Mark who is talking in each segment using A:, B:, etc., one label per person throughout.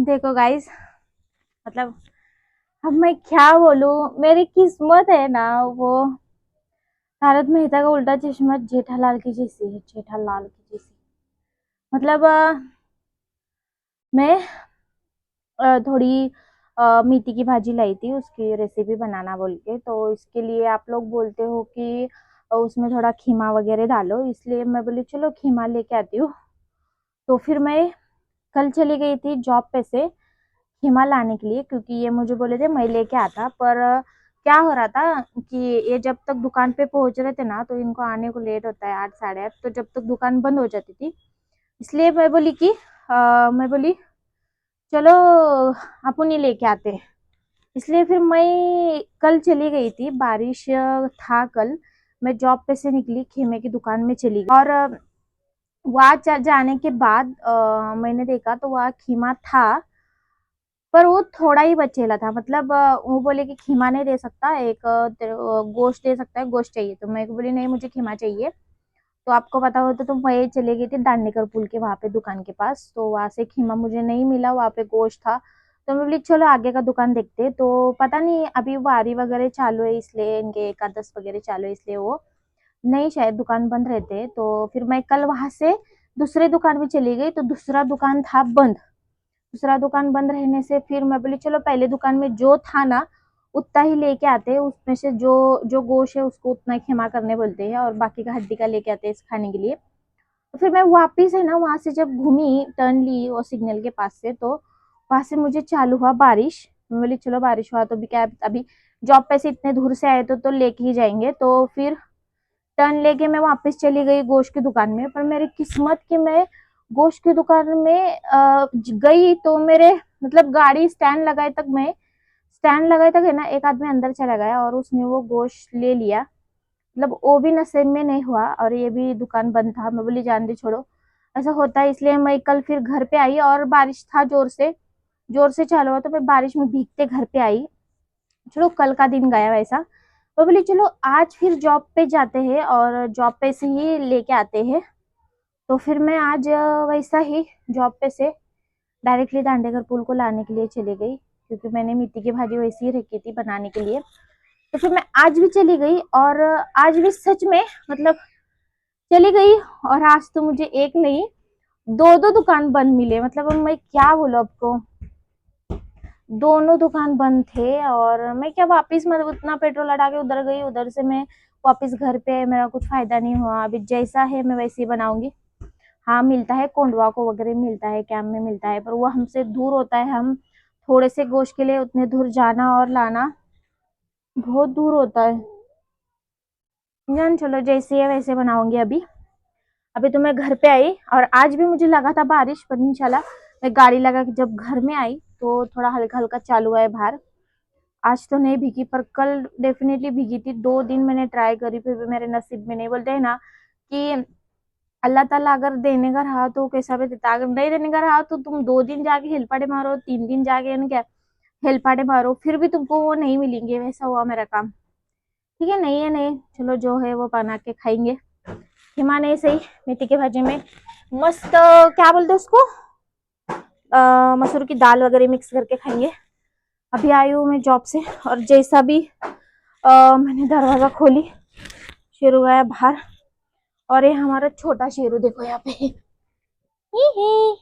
A: देखो गाइस, मतलब अब मैं क्या बोलूं। मेरी किस्मत है ना वो तारक मेहता का उल्टा चश्मा जेठालाल की जैसी है, जेठालाल की जैसी। मतलब मैं थोड़ी मीठी की भाजी लाई थी, उसकी रेसिपी बनाना बोल के। तो इसके लिए आप लोग बोलते हो कि उसमें थोड़ा खीमा वगैरह डालो, इसलिए मैं बोली चलो खीमा लेके आती हूँ। तो फिर मैं कल चली गई थी जॉब पे से खीमा लाने के लिए, क्योंकि ये मुझे बोले थे मैं लेके आता। पर क्या हो रहा था कि ये जब तक दुकान पे पहुंच रहे थे ना, तो इनको आने को लेट होता है 8 साढ़े 8, तो जब तक दुकान बंद हो जाती थी। इसलिए मैं बोली कि मैं बोली चलो अपन ही लेके आते हैं। इसलिए फिर मैं कल चली गई थी, बारिश था कल। मैं जॉब पे से निकली, खेमे की दुकान में चली गई और वहां जाने के बाद मैंने देखा तो वहाँ खीमा था, पर वो थोड़ा ही बचेला था। मतलब वो बोले कि खीमा नहीं दे सकता, एक गोश्त दे सकता है, गोश्त चाहिए। तो मैं बोली नहीं, मुझे खीमा चाहिए। तो आपको पता हो तो मैं चले गई थी दांडेकर पुल के वहां पे दुकान के पास, तो वहां से खीमा मुझे नहीं मिला, वहां पे गोश्त था। तो मैं बोली चलो आगे का दुकान देखते। तो पता नहीं अभी वारी वगैरह चालू है, इसलिए इनके एकादश वगैरह चालू है, इसलिए वो नहीं शायद दुकान बंद रहते। तो फिर मैं कल वहां से दूसरे दुकान में चली गई, तो दूसरा दुकान था बंद। दूसरा दुकान बंद रहने से फिर मैं बोली चलो पहले दुकान में जो था ना उतना ही लेके आते हैं, उसमें से जो जो गोश है उसको उतना ही क्षमा करने बोलते हैं, और बाकी का हड्डी का लेके आते हैं इस खाने के लिए। तो फिर मैं वापिस है ना वहां से जब घूमी, टर्न ली वो सिग्नल के पास से, तो वहां से मुझे चालू हुआ बारिश। मैं बोली चलो बारिश हुआ तो भी क्या, अभी जॉब पे से इतने दूर से आए तो लेके ही जाएंगे। तो फिर टर्न लेके मैं वापस चली गई गोश्त की दुकान में। पर मेरी किस्मत कि मैं गोश्त की दुकान में गई तो मेरे मतलब गाड़ी स्टैंड लगाए तक, मैं स्टैंड लगाए तक है ना एक आदमी अंदर चला गया और उसने वो गोश्त ले लिया। मतलब वो भी नसीब में नहीं हुआ, और ये भी दुकान बंद था। मैं बोली जान दे छोड़ो, ऐसा होता है। इसलिए मैं कल फिर घर पे आई और बारिश था, जोर से चालू हुआ, तो मैं बारिश में भीगते घर पे आई। चलो कल का दिन गया वैसा। तो बोली चलो आज फिर जॉब पे जाते हैं और जॉब पे से ही लेके आते हैं। तो फिर मैं आज वैसा ही जॉब पे से डायरेक्टली दांडेकर पुल को लाने के लिए चली गई, क्योंकि मैंने मिट्टी की भाजी वैसी ही रखी थी बनाने के लिए। तो फिर मैं आज भी चली गई, और आज भी सच में मतलब चली गई। और आज तो मुझे एक नहीं, दो दो दुकान बंद मिले। मतलब अब मैं क्या बोलूं आपको, दोनों दुकान बंद थे। और मैं क्या वापिस मतलब उतना पेट्रोल लगा के उधर गई, उधर से मैं वापिस घर पे, मेरा कुछ फायदा नहीं हुआ। अभी जैसा है मैं वैसे ही बनाऊंगी। हाँ मिलता है कोंडवा को वगैरह, मिलता है कैंप में मिलता है, पर वो हमसे दूर होता है। हम थोड़े से गोश्त के लिए उतने दूर जाना और लाना बहुत दूर होता है। जान चलो जैसे है वैसे बनाऊंगी अभी। अभी तो मैं घर पे आई, और आज भी मुझे लगा था बारिश, पर इंशाल्लाह मैं गाड़ी लगा के जब घर में आई तो थोड़ा हल्का हल्का चालू है बाहर। आज तो नहीं भीगी, पर कल डेफिनेटली भीगी थी। 2 दिन मैंने ट्राई करी, फिर भी मेरे नसीब में नहीं। बोलते हैं ना कि अल्लाह ताला अगर देने का रहा तो कैसा भी देता, अगर नहीं देने का रहा तो तुम 2 दिन जाके हिलपाड़े मारो, 3 दिन जाके क्या हिलपाड़े मारो, फिर भी तुमको वो नहीं मिलेंगे। वैसा हुआ मेरा काम। ठीक है, नहीं है नहीं, चलो जो है वो बना के खाएंगे। हिमा नहीं सही, मेथी की भाजी में मस्त क्या बोलते उसको, मसूर की दाल वगैरह मिक्स करके खाएंगे। अभी आई हूँ मैं जॉब से, और जैसा भी मैंने दरवाजा खोली, शेरू गया बाहर। और ये हमारा छोटा शेरू देखो यहाँ पे। ही ही।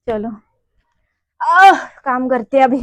A: चलो काम करते हैं अभी।